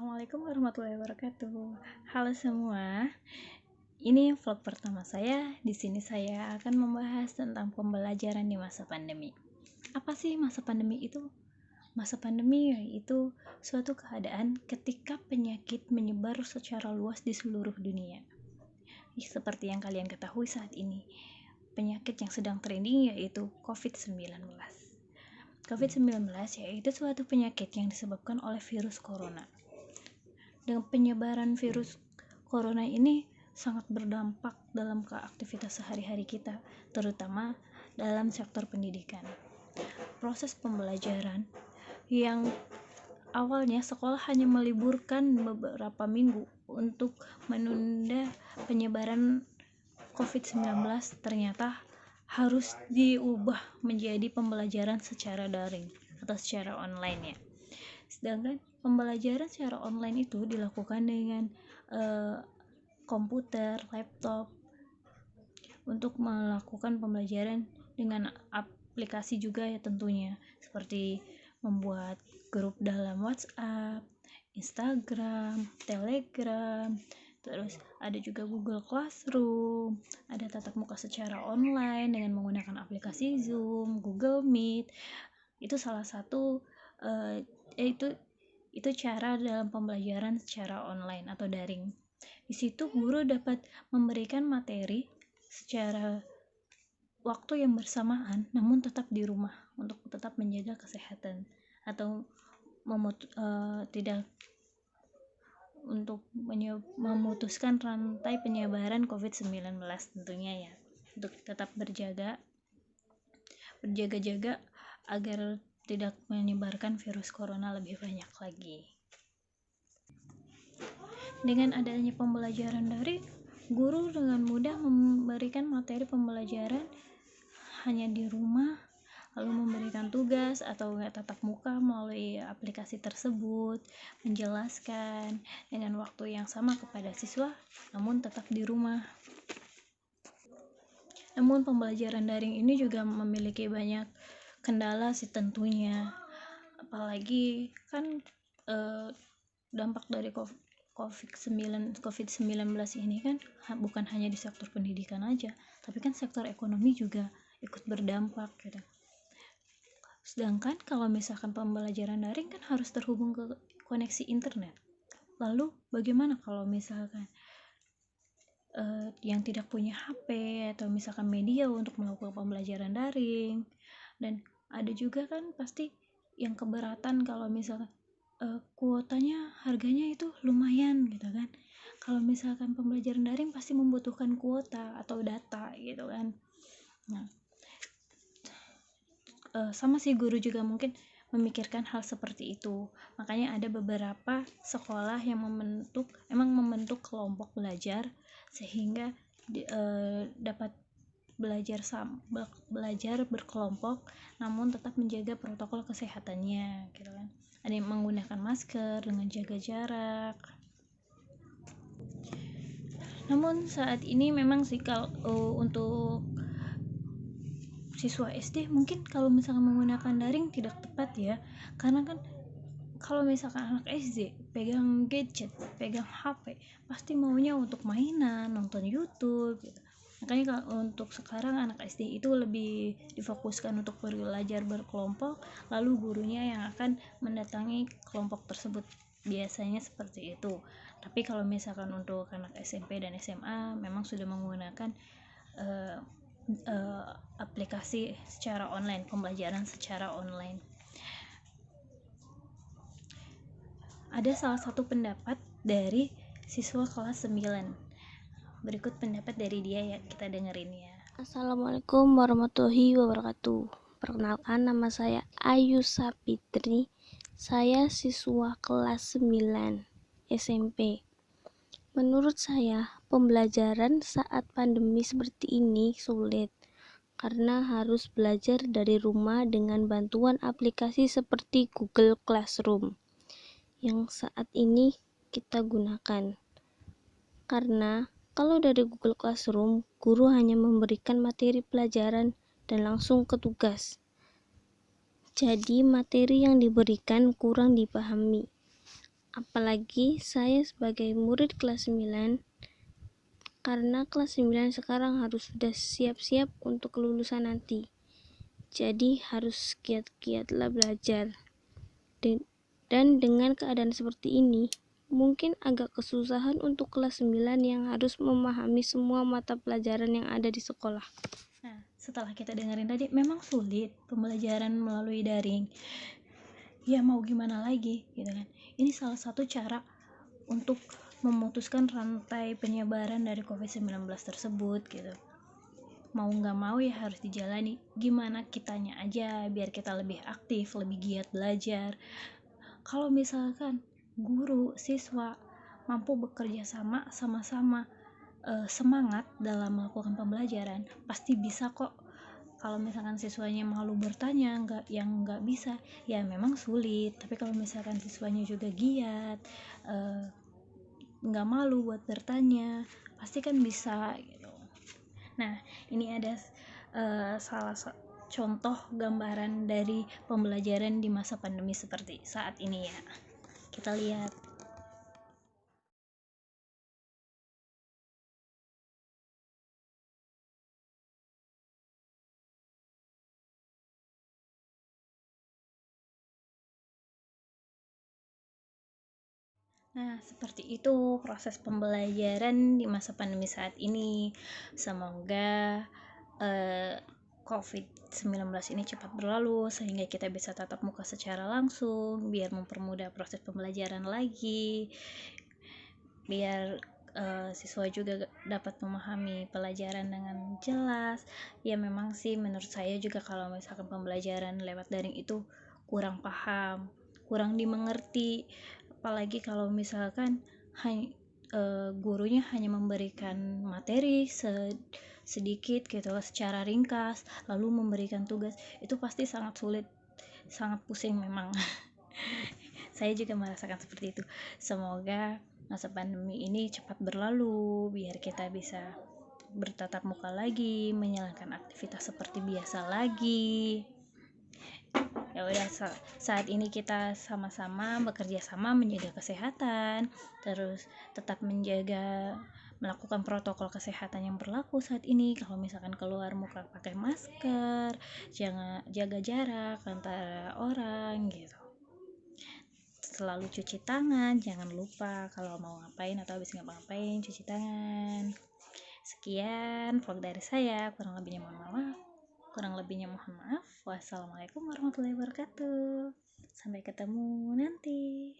Assalamualaikum warahmatullahi wabarakatuh. Halo semua. Ini vlog pertama saya. Di sini saya akan membahas tentang pembelajaran di masa pandemi. Apa sih masa pandemi itu? Masa pandemi yaitu suatu keadaan ketika penyakit menyebar secara luas di seluruh dunia. Seperti yang kalian ketahui saat ini, penyakit yang sedang trending yaitu COVID-19. COVID-19 yaitu suatu penyakit yang disebabkan oleh virus corona. Dengan penyebaran virus corona ini sangat berdampak dalam aktivitas sehari-hari kita, terutama dalam sektor pendidikan. Proses pembelajaran yang awalnya sekolah hanya meliburkan beberapa minggu untuk menunda penyebaran COVID-19 ternyata harus diubah menjadi pembelajaran secara daring atau secara online ya. Sedangkan pembelajaran secara online itu dilakukan dengan komputer, laptop untuk melakukan pembelajaran dengan aplikasi juga ya tentunya, seperti membuat grup dalam WhatsApp, Instagram, Telegram, terus ada juga Google Classroom, ada tatap muka secara online dengan menggunakan aplikasi Zoom, Google Meet. Itu salah satu itu cara dalam pembelajaran secara online atau daring. Di situ guru dapat memberikan materi secara waktu yang bersamaan, namun tetap di rumah untuk tetap menjaga kesehatan atau tidak untuk memutuskan rantai penyebaran COVID-19 tentunya ya, untuk tetap berjaga-jaga agar tidak menyebarkan virus corona lebih banyak lagi. Dengan adanya pembelajaran daring, guru dengan mudah memberikan materi pembelajaran hanya di rumah, lalu memberikan tugas atau tatap muka melalui aplikasi tersebut, menjelaskan dengan waktu yang sama kepada siswa, namun tetap di rumah. Namun pembelajaran daring ini juga memiliki banyak kendala sih tentunya, apalagi kan dampak dari COVID-19 ini kan bukan hanya di sektor pendidikan aja, tapi kan sektor ekonomi juga ikut berdampak gitu. Sedangkan kalau misalkan pembelajaran daring kan harus terhubung ke koneksi internet. Lalu bagaimana kalau misalkan yang tidak punya HP atau misalkan media untuk melakukan pembelajaran daring? Dan ada juga kan pasti yang keberatan kalau misalkan kuotanya harganya itu lumayan gitu kan. Kalau misalkan pembelajaran daring pasti membutuhkan kuota atau data gitu kan. Nah, sama sih guru juga mungkin memikirkan hal seperti itu. Makanya ada beberapa sekolah yang membentuk kelompok belajar sehingga dapat belajar berkelompok namun tetap menjaga protokol kesehatannya gitu kan. Ada yang menggunakan masker dengan jaga jarak. Namun saat ini memang sih kalau untuk siswa SD mungkin kalau misalkan menggunakan daring tidak tepat ya, karena kan kalau misalkan anak SD pegang gadget, pegang HP, pasti maunya untuk mainan, nonton YouTube gitu. Makanya kalau untuk sekarang anak SD itu lebih difokuskan untuk belajar berkelompok, lalu gurunya yang akan mendatangi kelompok tersebut, biasanya seperti itu. Tapi kalau misalkan untuk anak SMP dan SMA memang sudah menggunakan aplikasi secara online, pembelajaran secara online. Ada salah satu pendapat dari siswa kelas 9. Berikut pendapat dari dia ya, kita dengerin ya. Assalamualaikum warahmatullahi wabarakatuh. Perkenalkan, nama saya Ayu Sapitri. Saya siswa kelas 9 SMP. Menurut saya, pembelajaran saat pandemi seperti ini sulit karena harus belajar dari rumah dengan bantuan aplikasi seperti Google Classroom yang saat ini kita gunakan. Karena kalau dari Google Classroom, guru hanya memberikan materi pelajaran dan langsung ke tugas. Jadi materi yang diberikan kurang dipahami. Apalagi saya sebagai murid kelas 9, karena kelas 9 sekarang harus sudah siap-siap untuk kelulusan nanti. Jadi harus giat-giatlah belajar. Dan dengan keadaan seperti ini, mungkin agak kesusahan untuk kelas 9 yang harus memahami semua mata pelajaran yang ada di sekolah. Nah, setelah kita dengerin tadi, memang sulit pembelajaran melalui daring. Ya mau gimana lagi, gitu kan. Ini salah satu cara untuk memutuskan rantai penyebaran dari COVID-19 tersebut, gitu. Mau nggak mau ya harus dijalani. Gimana kitanya aja biar kita lebih aktif, lebih giat belajar. Kalau misalkan guru, siswa mampu bekerja sama-sama semangat dalam melakukan pembelajaran, pasti bisa kok. Kalau misalkan siswanya malu bertanya, nggak bisa, ya memang sulit. Tapi kalau misalkan siswanya juga giat, nggak malu buat bertanya, pasti kan bisa gitu. Nah, ini ada salah contoh gambaran dari pembelajaran di masa pandemi seperti saat ini ya. Kita lihat. Nah, seperti itu proses pembelajaran di masa pandemi saat ini. Semoga COVID-19 ini cepat berlalu sehingga kita bisa tatap muka secara langsung biar mempermudah proses pembelajaran lagi. Biar siswa juga dapat memahami pelajaran dengan jelas. Ya memang sih menurut saya juga kalau misalkan pembelajaran lewat daring itu kurang paham, kurang dimengerti, apalagi kalau misalkan gurunya hanya memberikan materi sedikit gitu secara ringkas lalu memberikan tugas, itu pasti sangat sulit, sangat pusing memang. Saya juga merasakan seperti itu. Semoga masa pandemi ini cepat berlalu biar kita bisa bertatap muka lagi, menjalankan aktivitas seperti biasa lagi. Ya udah, saat ini kita sama-sama bekerja sama menjaga kesehatan, terus tetap melakukan protokol kesehatan yang berlaku saat ini. Kalau misalkan keluar muka pakai masker, jangan jaga jarak antara orang gitu. Selalu cuci tangan, jangan lupa kalau mau ngapain atau habis ngapa-ngapain cuci tangan. Sekian vlog dari saya, kurang lebihnya mohon maaf. Wassalamualaikum warahmatullahi wabarakatuh. Sampai ketemu nanti.